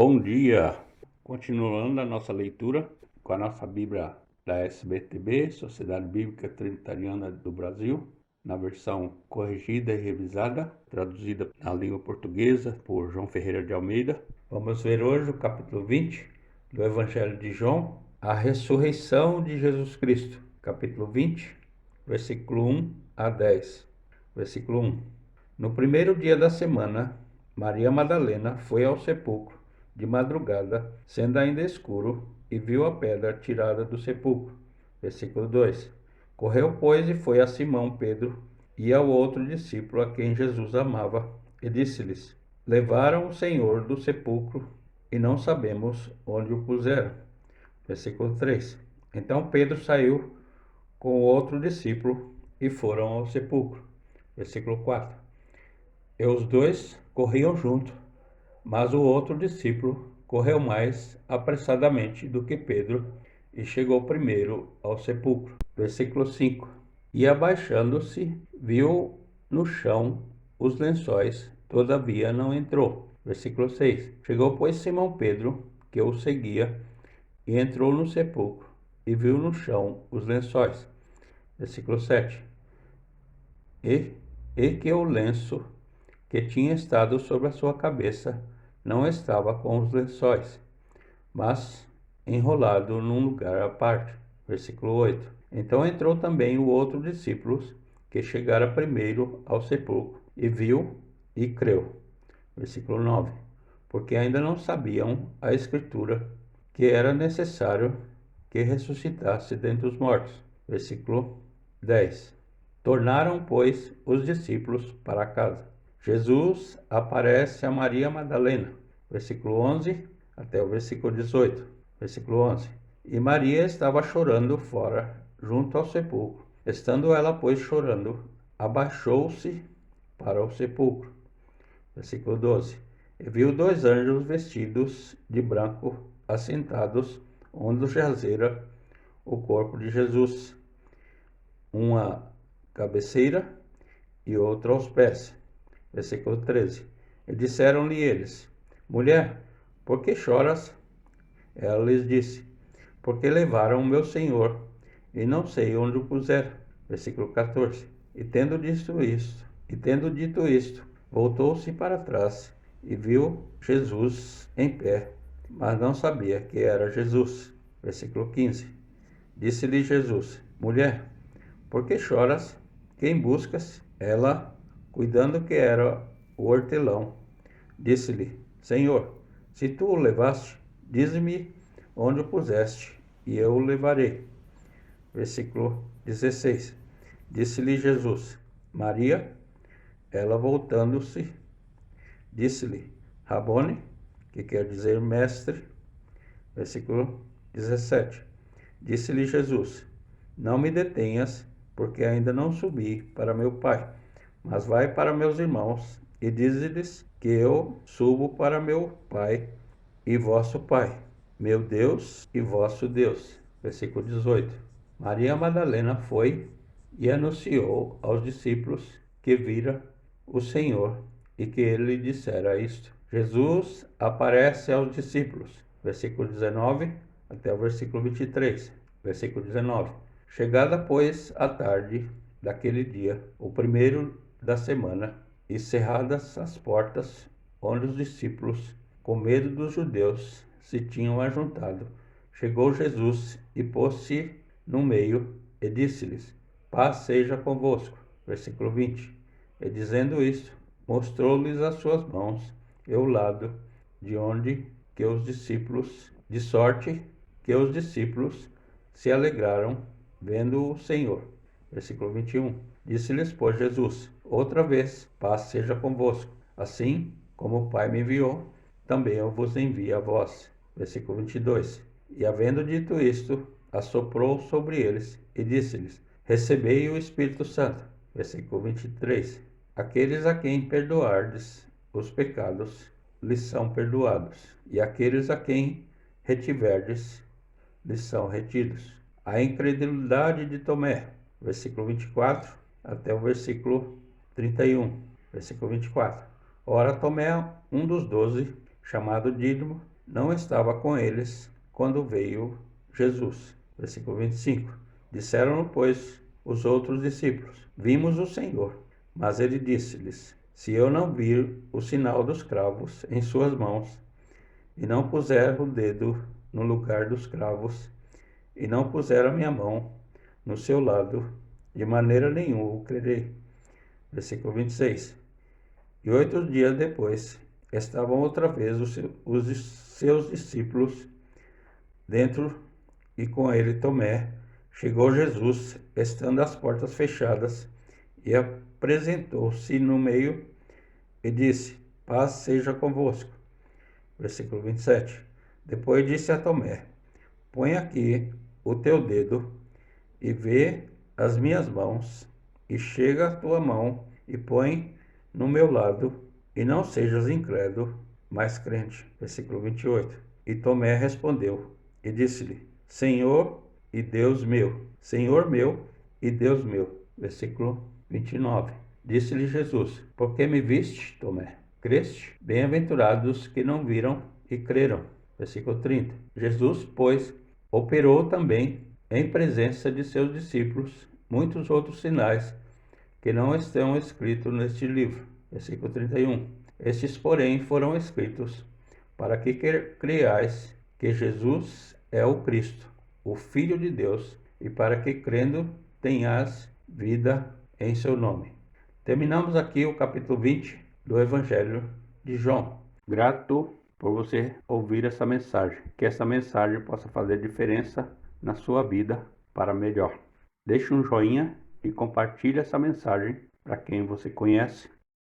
Bom dia! Continuando a nossa leitura com a nossa Bíblia da SBTB, Sociedade Bíblica Trinitariana do Brasil, na versão corrigida e revisada, traduzida na língua portuguesa por João Ferreira de Almeida. Vamos ver hoje o capítulo 20 do Evangelho de João, a ressurreição de Jesus Cristo. Capítulo 20, versículo 1 a 10. Versículo 1. No primeiro dia da semana, Maria Madalena foi ao sepulcro de madrugada, sendo ainda escuro, e viu a pedra tirada do sepulcro. Versículo 2. Correu, pois, e foi a Simão Pedro e ao outro discípulo a quem Jesus amava, e disse-lhes: Levaram o Senhor do sepulcro, e não sabemos onde o puseram. Versículo 3. Então Pedro saiu com o outro discípulo e foram ao sepulcro. Versículo 4. E os dois corriam junto, mas o outro discípulo correu mais apressadamente do que Pedro e chegou primeiro ao sepulcro. Versículo 5. E abaixando-se, viu no chão os lençóis, todavia não entrou. Versículo 6. Chegou, pois, Simão Pedro, que o seguia, e entrou no sepulcro, e viu no chão os lençóis. Versículo 7. E que o lenço que tinha estado sobre a sua cabeça não estava com os lençóis, mas enrolado num lugar à parte. Versículo 8. Então entrou também o outro discípulo, que chegara primeiro ao sepulcro, e viu e creu. Versículo 9. Porque ainda não sabiam a Escritura, que era necessário que ressuscitasse dentre os mortos. Versículo 10. Tornaram, pois, os discípulos para casa. Jesus aparece a Maria Madalena, versículo 11 até o versículo 18. Versículo 11. E Maria estava chorando fora, junto ao sepulcro. Estando ela, pois, chorando, abaixou-se para o sepulcro. Versículo 12. E viu dois anjos vestidos de branco, assentados, onde jazera o corpo de Jesus, uma cabeceira e outra aos pés. Versículo 13. E disseram-lhe eles: Mulher, por que choras? Ela lhes disse: Porque levaram o meu Senhor, e não sei onde o puseram. Versículo 14. E tendo dito isto, voltou-se para trás e viu Jesus em pé, mas não sabia que era Jesus. Versículo 15. Disse-lhe Jesus: Mulher, por que choras? Quem buscas? Ela, cuidando que era o hortelão, disse-lhe: Senhor, se tu o levaste, dize-me onde o puseste, e eu o levarei. Versículo 16. Disse-lhe Jesus: Maria. Ela, voltando-se, disse-lhe: Rabone, que quer dizer mestre. Versículo 17. Disse-lhe Jesus: Não me detenhas, porque ainda não subi para meu Pai, mas vai para meus irmãos e dize-lhes que eu subo para meu Pai e vosso Pai, meu Deus e vosso Deus. Versículo 18. Maria Madalena foi e anunciou aos discípulos que vira o Senhor e que ele lhe dissera isto. Jesus aparece aos discípulos. Versículo 19 até o versículo 23. Versículo 19. Chegada, pois, a tarde daquele dia, o primeiro da semana, e cerradas as portas, onde os discípulos, com medo dos judeus, se tinham ajuntado, chegou Jesus e pôs-se no meio e disse-lhes: Paz seja convosco. Versículo 20. E dizendo isto, mostrou-lhes as suas mãos e o lado de onde que os discípulos, de sorte que os discípulos se alegraram vendo o Senhor. Versículo 21. Disse-lhes, pois, Jesus: Outra vez, paz seja convosco. Assim como o Pai me enviou, também eu vos envio a vós. Versículo 22. E havendo dito isto, assoprou sobre eles e disse-lhes: Recebei o Espírito Santo. Versículo 23. Aqueles a quem perdoardes os pecados, lhes são perdoados, e aqueles a quem retiverdes, lhes são retidos. A incredulidade de Tomé, versículo 24 até o versículo 31. Versículo 24. Ora, Tomé, um dos 12, chamado Dídimo, não estava com eles quando veio Jesus. Versículo 25. Disseram, pois, os outros discípulos: Vimos o Senhor. Mas ele disse-lhes: Se eu não vir o sinal dos cravos em suas mãos, e não puser o dedo no lugar dos cravos, e não puser a minha mão no seu lado, de maneira nenhuma o crerei. Versículo 26. E 8 dias depois, estavam outra vez os seus discípulos dentro, e com ele Tomé. Chegou Jesus, estando as portas fechadas, e apresentou-se no meio e disse: Paz seja convosco. Versículo 27. Depois disse a Tomé: Põe aqui o teu dedo e vê as minhas mãos, e chega a tua mão e põe no meu lado, e não sejas incrédulo, mas crente. Versículo 28. E Tomé respondeu e disse-lhe: Senhor e Deus meu, Senhor meu e Deus meu. Versículo 29. Disse-lhe Jesus: Por que me viste, Tomé? Creste? Bem-aventurados que não viram e creram. Versículo 30. Jesus, pois, operou também em presença de seus discípulos muitos outros sinais que não estão escritos neste livro. Versículo 31. Estes, porém, foram escritos para que creiais que Jesus é o Cristo, o Filho de Deus, e para que, crendo, tenhas vida em seu nome. Terminamos aqui o capítulo 20 do Evangelho de João. Grato por você ouvir essa mensagem, que essa mensagem possa fazer diferença na sua vida para melhor. Deixe um joinha e compartilhe essa mensagem para quem você conhece